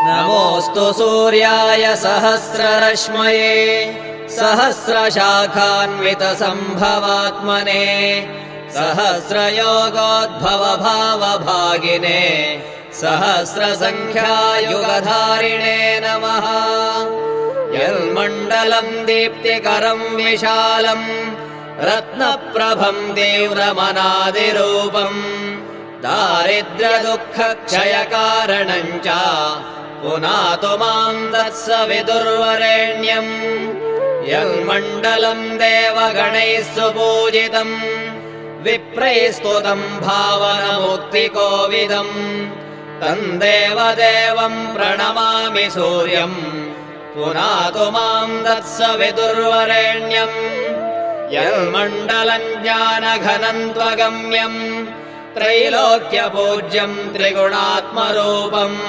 नमोऽस्तु सूर्याय सहस्ररश्मये सहस्रशाखान्वितसम्भवात्मने सहस्रयोगोद्भवभावभागिने सहस्रसङ्ख्यायुगधारिणे नमः। यन्मण्डलम् दीप्तिकरम् विशालम् रत्नप्रभम् तीव्रमनादिरूपम् दारिद्र्यदुःखक्षयकारणम् च पुनातु माम् तत्सवितुर्वरेण्यम्। यन्मण्डलम् देवगणैः सुपूजितम् विप्रैस्तुतम् भावनमुक्तिकोविदम् तम् देवदेवम् प्रणमामि सूर्यम् पुनातु माम् तत्सवितुर्वरेण्यम्। यन्मण्डलम् ज्ञानघनम् त्वगम्यम् त्रैलोक्यपूज्यम् त्रिगुणात्मरूपम्